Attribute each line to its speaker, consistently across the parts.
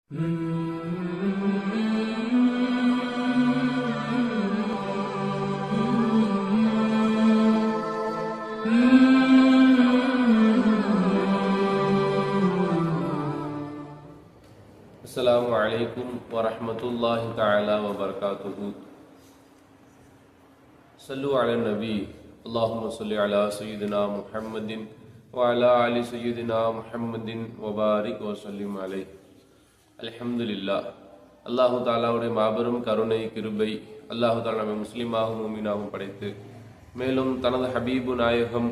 Speaker 1: السلام عليكم ورحمة الله تعالى وبركاته. صلوا على النبي. اللهم صل على سيدنا محمد وعلى آل سيدنا محمد وبارك وسلم عليه. அல்ஹம்துலில்லாஹ். அல்லாஹு தாலாவுடைய மாபெரும் கருணை கிருபை அல்லாஹு தாலா நம்மை முஸ்லீமாகவும் மூமினாகவும் படைத்து, மேலும் தனது ஹபீபு நாயகம்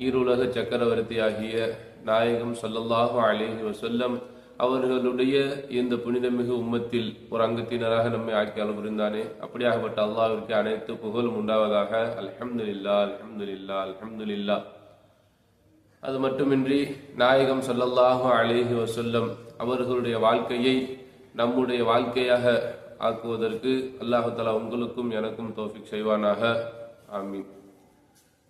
Speaker 1: ஈருலக சக்கரவர்த்தியாகிய நாயகம் ஸல்லல்லாஹு அலைஹி வஸல்லம் அவர்களுடைய இந்த புனிதமிகு உம்மத்தில் ஒரு அங்கத்தினராக நம்மை ஆக்கியாலும் புரிந்தானே. அப்படியாகப்பட்ட அல்லாஹ்விற்கு அனைத்து புகழும் உண்டாவதாக. அல்ஹம்துலில்லாஹ், அல்ஹம்துலில்லாஹ், அல்ஹம்துலில்லாஹ். அது மட்டுமின்றி நாயகம் ஸல்லல்லாஹு அலைஹி வஸல்லம் அவர்களுடைய வாழ்க்கையை நம்முடைய வாழ்க்கையாக ஆக்குவதற்கு அல்லாஹ் தஆலா உங்களுக்கும் எனக்கும் தௌஃபீக் செய்வானாக. ஆமீன்.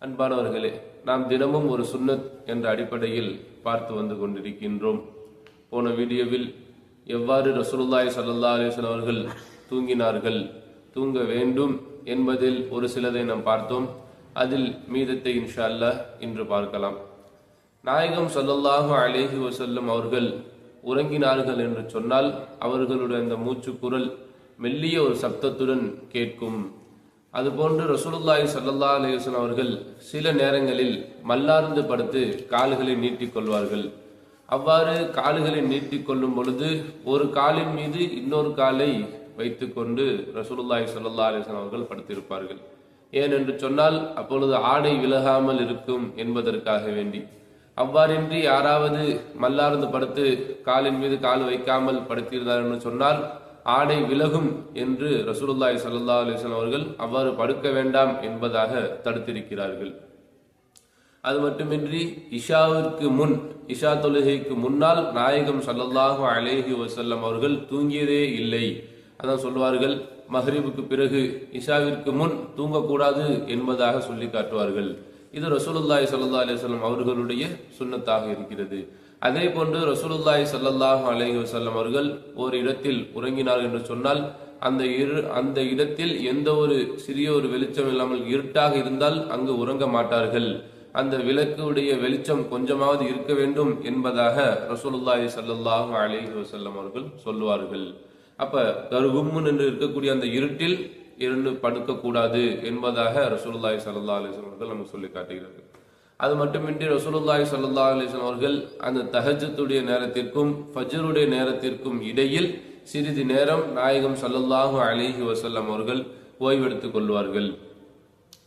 Speaker 1: அன்பானவர்களே, நாம் தினமும் ஒரு சுன்னத் என்ற அடிப்படையில் பார்த்து வந்து கொண்டிருக்கின்றோம். போன வீடியோவில் எவ்வாறு ரசூலுல்லாஹி ஸல்லல்லாஹு அலைஹி வஸல்லம் அவர்கள் தூங்கினார்கள், தூங்க வேண்டும் என்பதில் ஒரு சிலதை நாம் பார்த்தோம். அதில் மீதத்தை இன்ஷா அல்லாஹ் இன்று பார்க்கலாம். நாயகம் ஸல்லல்லாஹு அலைஹி வஸல்லம் அவர்கள் உறங்கினார்கள் என்று சொன்னால் அவர்களுடைய அந்த மூச்சு குரல் மெல்லிய ஒரு சப்தத்துடன் கேட்கும். அதுபோன்று ரசூலுல்லாஹி ஸல்லல்லாஹு அலைஹி வஸல்லம் அவர்கள் சில நேரங்களில் மல்லார்ந்து படுத்து கால்களை நீட்டிக் கொள்வார்கள். அவ்வாறு கால்களை நீட்டிக் கொள்ளும் பொழுது ஒரு காலின் மீது இன்னொரு காலை வைத்துக்கொண்டு ரசூலுல்லாஹி ஸல்லல்லாஹு அலைஹி வஸல்லம் அவர்கள் படுத்திருப்பார்கள். ஏனென்று சொன்னால் அப்பொழுது ஆடை விலகாமல் இருக்கும் என்பதற்காக வேண்டி. அவ்வாறின்றி யாராவது மல்லார்ந்து படுத்து காலின் மீது கால் வைக்காமல் படுத்திருந்தார் என்று சொன்னால் ஆடை விலகும் என்று ரசூலுல்லாஹி ஸல்லல்லாஹு அலைஹி வஸல்லம் அவர்கள் அவ்வாறு படுக்க வேண்டாம் என்பதாக தடுத்திருக்கிறார்கள். அது மட்டுமின்றி இஷாவிற்கு முன், இஷா தொழுகைக்கு முன்னால் நாயகம் ஸல்லல்லாஹு அலைஹி வஸல்லம் அவர்கள் தூங்கியதே இல்லை. அதான் சொல்வார்கள், மஹ்ரிபுக்கு பிறகு இஷாவிற்கு முன் தூங்கக்கூடாது என்பதாக சொல்லி காட்டுவார்கள். இது ரசூலுல்லாஹி ஸல்லல்லாஹு அலைஹி வஸல்லம் அவர்களுடைய சுன்னத்தாக இருக்கிறது. அதே போன்று ரசூலுல்லாஹி ஸல்லல்லாஹு அலைஹி வஸல்லம் அவர்கள் ஒரு இடத்தில் உறங்கினார் என்று சொன்னால் அந்த இடத்தில் எந்த ஒரு சிறிய ஒரு வெளிச்சம் இல்லாமல் இருட்டாக இருந்தால் அங்கு உறங்க மாட்டார்கள். அந்த விளக்குடைய வெளிச்சம் கொஞ்சமாவது இருக்க வேண்டும் என்பதாக ரசூலுல்லாஹி ஸல்லல்லாஹு அலைஹி வஸல்லம் அவர்கள் சொல்லுவார்கள். அப்ப கருகும்முன் என்று இருக்கக்கூடிய அந்த இருட்டில் இருந்து படுக்க கூடாது என்பதாக ரசூலுல்லாஹி ஸல்லல்லாஹு அலைஹி வஸல்லம் அவர்கள் நமக்கு சொல்லி காட்டுகிறார்கள். அது மட்டுமின்றி ரசூலுல்லாஹி ஸல்லல்லாஹு அலைஹி வஸல்லம் அவர்கள் அந்த தஹஜ்ஜுடைய நேரத்திற்கும் ஃபஜ்ருடைய நேரத்திற்கும் இடையில் சிறிது நேரம் நாயகம் ஸல்லல்லாஹு அலைஹி வஸல்லம் அவர்கள் ஓய்வெடுத்துக் கொள்வார்கள்.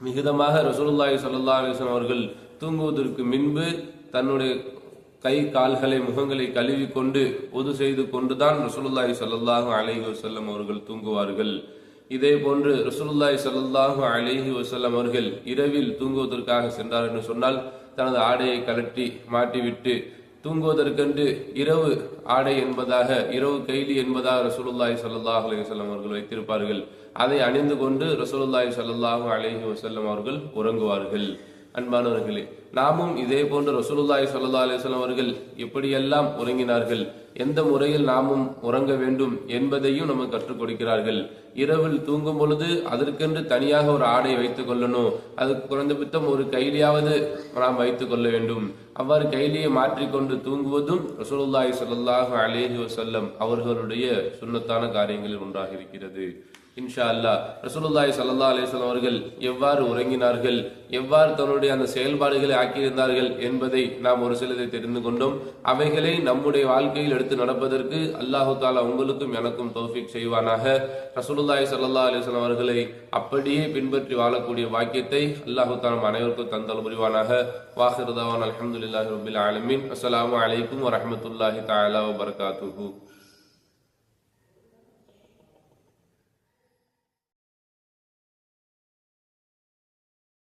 Speaker 1: மிகுதமாக ரசூலுல்லாஹி ஸல்லல்லாஹு அலைஹி வஸல்லம் அவர்கள் தூங்குவதற்கு முன்பு தன்னுடைய கை கால்களை முகங்களை கழுவி கொண்டு உது செய்து கொண்டுதான் ரசூலுல்லாஹி ஸல்லல்லாஹு அலைஹி வஸல்லம் அவர்கள் தூங்குவார்கள். இதே போன்று ரசூலுல்லாஹி ஸல்லல்லாஹு அலைஹி வஸல்லம் அவர்கள் இரவில் தூங்குவதற்காக சென்றார் என்று சொன்னால் தனது ஆடையை கழட்டி மாட்டிவிட்டு தூங்குவதற்கென்று இரவு ஆடை என்பதாக, இரவு கைலி என்பதாக ரசூலுல்லாஹி ஸல்லல்லாஹு அலைஹி வஸல்லம் அவர்கள் வைத்திருப்பார்கள். அதை அணிந்து கொண்டு ரசூலுல்லாஹி ஸல்லல்லாஹு அலைஹி வஸல்லம் அவர்கள் உறங்குவார்கள். அன்பானவர்களே, நாமும் இதே போன்று ரசூலுல்லாஹி ஸல்லல்லாஹு அலைஹி வஸல்லம் அவர்கள் எப்படியெல்லாம் உறங்கினார்கள், எந்த முறையில் நாமும் உறங்க வேண்டும் என்பதையும் நமக்கு கற்றுக் கொடுக்கிறார்கள். இரவில் தூங்கும் பொழுது அதற்கென்று தனியாக ஒரு ஆடை வைத்துக் கொள்ளணும். அதுக்கு குறைந்தபட்சம் ஒரு கைலியாவது நாம் வைத்துக் கொள்ள வேண்டும். அவ்வாறு கைலியை மாற்றிக்கொண்டு தூங்குவதும் ரசூலுல்லாஹி ஸல்லல்லாஹு அலைஹி வஸல்லம் அவர்களுடைய சுன்னத்தான காரியங்களில் ஒன்றாக இருக்கிறது. இன்ஷா அல்லாஹ் ரசூலுல்லாஹி ஸல்லல்லாஹு அலைஹி வஸல்லம் அவர்கள் எவ்வாறு உறங்கினார்கள், எவ்வாறு தன்னுடைய அந்த செயல்பாடுகளை ஆக்கியிருந்தார்கள் என்பதை நாம் ஒரு சிலதை தெரிந்து கொண்டோம். அவைகளை நம்முடைய வாழ்க்கையில் எடுத்து நடப்பதற்கு அல்லாஹு தஆலா உங்களுக்கும் எனக்கும் தௌஃபீக் செய்வானாக. ரசூலுல்லாஹி ஸல்லல்லாஹு அலைஹி வஸல்லம் அவர்களை அப்படியே பின்பற்றி வாழக்கூடிய வாக்கியத்தை அல்லாஹு தஆலா அனைவருக்கும் தந்தல் புரிவானாக. வாஹிரு தஅவானா அல்ஹம்துலில்லாஹி ரப்பில் ஆலமீன். அஸ்ஸலாமு அலைக்கும் வரஹ்மத்துல்லாஹி தஆலா வபரகாத்துஹு.